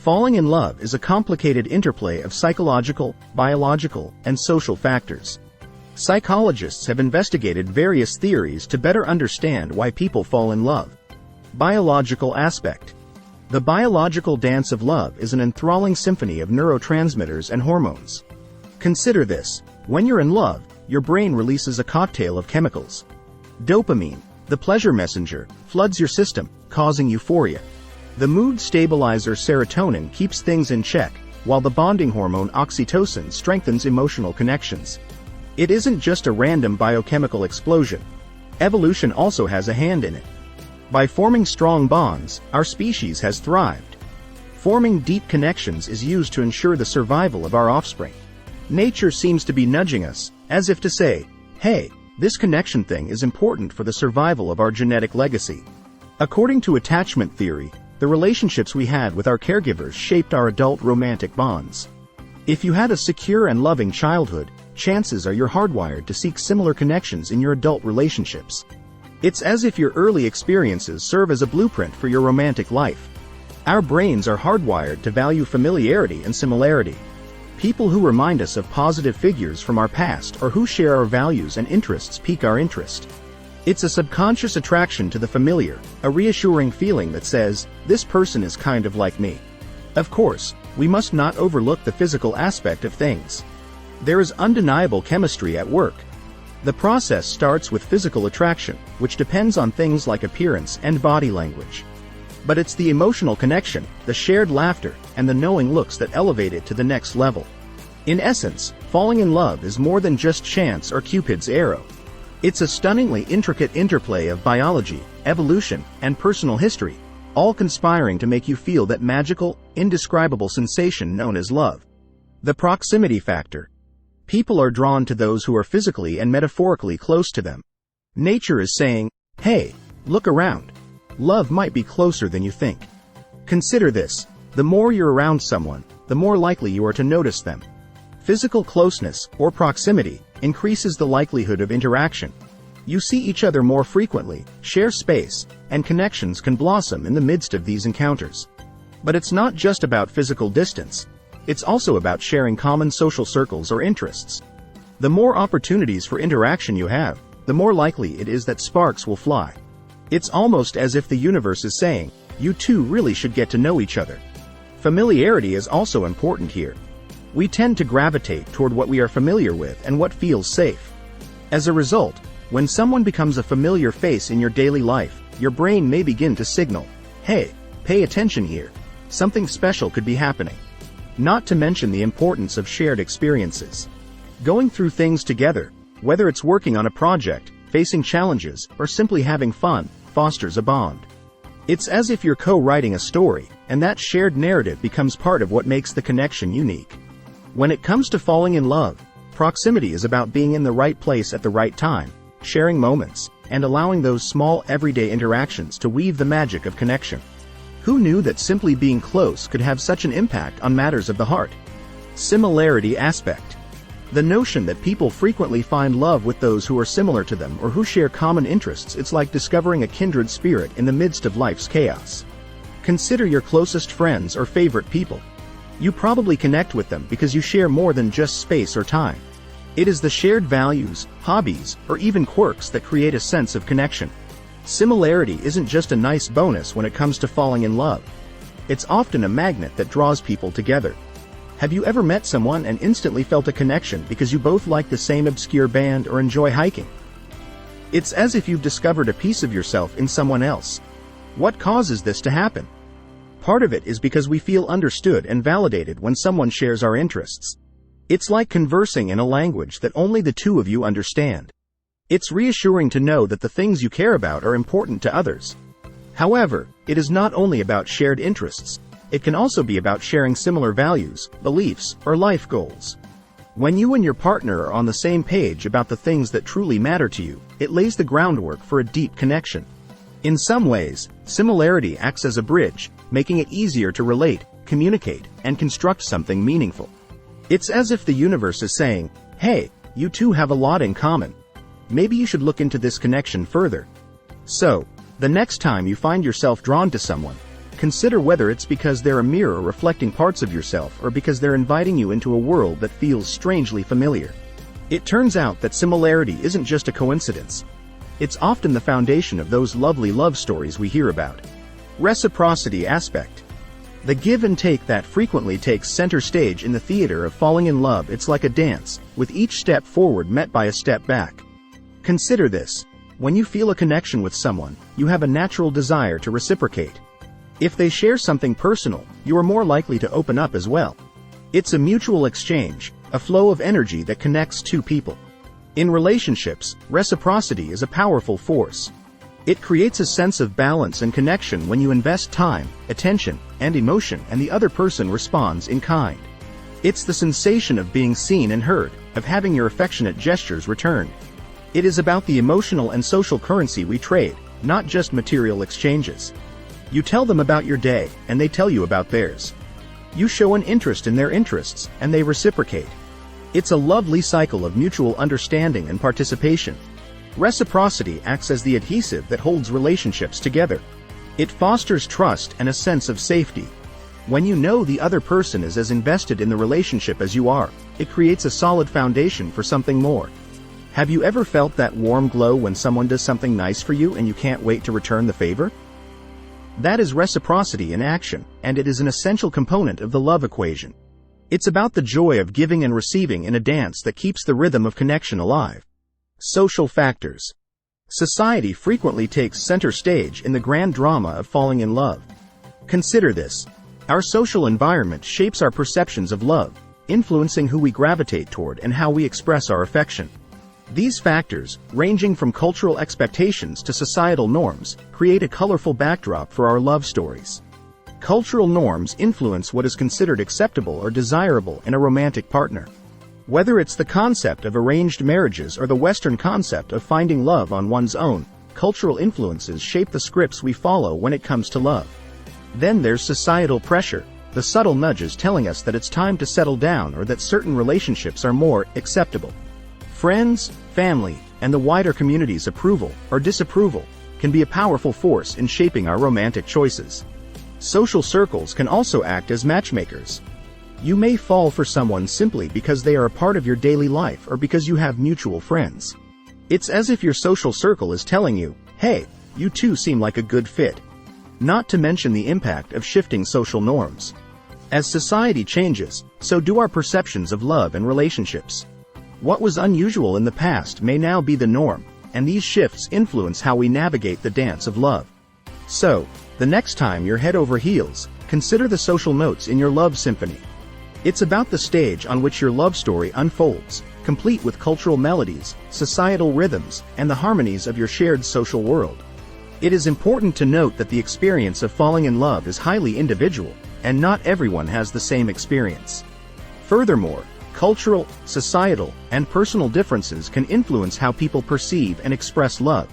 Falling in love is a complicated interplay of psychological, biological, and social factors. Psychologists have investigated various theories to better understand why people fall in love. Biological aspect. The biological dance of love is an enthralling symphony of neurotransmitters and hormones. Consider this: when you're in love, your brain releases a cocktail of chemicals. Dopamine, the pleasure messenger, floods your system, causing euphoria. The mood stabilizer serotonin keeps things in check, while the bonding hormone oxytocin strengthens emotional connections. It isn't just a random biochemical explosion. Evolution also has a hand in it. By forming strong bonds, our species has thrived. Forming deep connections is used to ensure the survival of our offspring. Nature seems to be nudging us, as if to say, hey, this connection thing is important for the survival of our genetic legacy. According to attachment theory, the relationships we had with our caregivers shaped our adult romantic bonds. If you had a secure and loving childhood, chances are you're hardwired to seek similar connections in your adult relationships. It's as if your early experiences serve as a blueprint for your romantic life. Our brains are hardwired to value familiarity and similarity. People who remind us of positive figures from our past or who share our values and interests pique our interest. It's a subconscious attraction to the familiar, a reassuring feeling that says, this person is kind of like me. Of course, we must not overlook the physical aspect of things. There is undeniable chemistry at work. The process starts with physical attraction, which depends on things like appearance and body language. But it's the emotional connection, the shared laughter, and the knowing looks that elevate it to the next level. In essence, falling in love is more than just chance or Cupid's arrow. It's a stunningly intricate interplay of biology, evolution, and personal history, all conspiring to make you feel that magical, indescribable sensation known as love. The proximity factor. People are drawn to those who are physically and metaphorically close to them. Nature is saying, hey, look around. Love might be closer than you think. Consider this: the more you're around someone, the more likely you are to notice them. Physical closeness, or proximity, increases the likelihood of interaction. You see each other more frequently, share space, and connections can blossom in the midst of these encounters. But it's not just about physical distance. It's also about sharing common social circles or interests. The more opportunities for interaction you have, the more likely it is that sparks will fly. It's almost as if the universe is saying, you two really should get to know each other. Familiarity is also important here. We tend to gravitate toward what we are familiar with and what feels safe. As a result, when someone becomes a familiar face in your daily life, your brain may begin to signal, hey, pay attention here. Something special could be happening. Not to mention the importance of shared experiences. Going through things together, whether it's working on a project, facing challenges, or simply having fun, fosters a bond. It's as if you're co-writing a story, and that shared narrative becomes part of what makes the connection unique. When it comes to falling in love, proximity is about being in the right place at the right time, sharing moments, and allowing those small everyday interactions to weave the magic of connection. Who knew that simply being close could have such an impact on matters of the heart? Similarity aspect. The notion that people frequently find love with those who are similar to them or who share common interests. It's like discovering a kindred spirit in the midst of life's chaos. Consider your closest friends or favorite people. You probably connect with them because you share more than just space or time. It is the shared values, hobbies, or even quirks that create a sense of connection. Similarity isn't just a nice bonus when it comes to falling in love. It's often a magnet that draws people together. Have you ever met someone and instantly felt a connection because you both like the same obscure band or enjoy hiking? It's as if you've discovered a piece of yourself in someone else. What causes this to happen? Part of it is because we feel understood and validated when someone shares our interests. It's like conversing in a language that only the two of you understand. It's reassuring to know that the things you care about are important to others. However, it is not only about shared interests. It can also be about sharing similar values, beliefs, or life goals. When you and your partner are on the same page about the things that truly matter to you, it lays the groundwork for a deep connection. In some ways, similarity acts as a bridge, making it easier to relate, communicate, and construct something meaningful. It's as if the universe is saying, hey, you two have a lot in common. Maybe you should look into this connection further. So, the next time you find yourself drawn to someone, Consider whether it's because they're a mirror reflecting parts of yourself or because they're inviting you into a world that feels strangely familiar. It turns out that similarity isn't just a coincidence. It's often the foundation of those lovely love stories we hear about. Reciprocity aspect. The give and take that frequently takes center stage in the theater of falling in love. It's like a dance, with each step forward met by a step back. Consider this. When you feel a connection with someone, you have a natural desire to reciprocate. If they share something personal, you are more likely to open up as well. It's a mutual exchange, a flow of energy that connects two people. In relationships, reciprocity is a powerful force. It creates a sense of balance and connection when you invest time, attention, and emotion and the other person responds in kind. It's the sensation of being seen and heard, of having your affectionate gestures returned. It is about the emotional and social currency we trade, not just material exchanges. You tell them about your day, and they tell you about theirs. You show an interest in their interests, and they reciprocate. It's a lovely cycle of mutual understanding and participation. Reciprocity acts as the adhesive that holds relationships together. It fosters trust and a sense of safety. When you know the other person is as invested in the relationship as you are, it creates a solid foundation for something more. Have you ever felt that warm glow when someone does something nice for you and you can't wait to return the favor? That is reciprocity in action, and it is an essential component of the love equation. It's about the joy of giving and receiving in a dance that keeps the rhythm of connection alive. Social factors. Society frequently takes center stage in the grand drama of falling in love. Consider this. Our social environment shapes our perceptions of love, influencing who we gravitate toward and how we express our affection. These factors, ranging from cultural expectations to societal norms, create a colorful backdrop for our love stories. Cultural norms influence what is considered acceptable or desirable in a romantic partner. Whether it's the concept of arranged marriages or the Western concept of finding love on one's own, cultural influences shape the scripts we follow when it comes to love. Then there's societal pressure, the subtle nudges telling us that it's time to settle down or that certain relationships are more acceptable. Friends, family, and the wider community's approval or disapproval can be a powerful force in shaping our romantic choices. Social circles can also act as matchmakers. You may fall for someone simply because they are a part of your daily life or because you have mutual friends. It's as if your social circle is telling you, hey, you two seem like a good fit. Not to mention the impact of shifting social norms. As society changes, so do our perceptions of love and relationships. What was unusual in the past may now be the norm, and these shifts influence how we navigate the dance of love. So, the next time you're head over heels, consider the social notes in your love symphony. It's about the stage on which your love story unfolds, complete with cultural melodies, societal rhythms, and the harmonies of your shared social world. It is important to note that the experience of falling in love is highly individual, and not everyone has the same experience. Furthermore, cultural, societal, and personal differences can influence how people perceive and express love.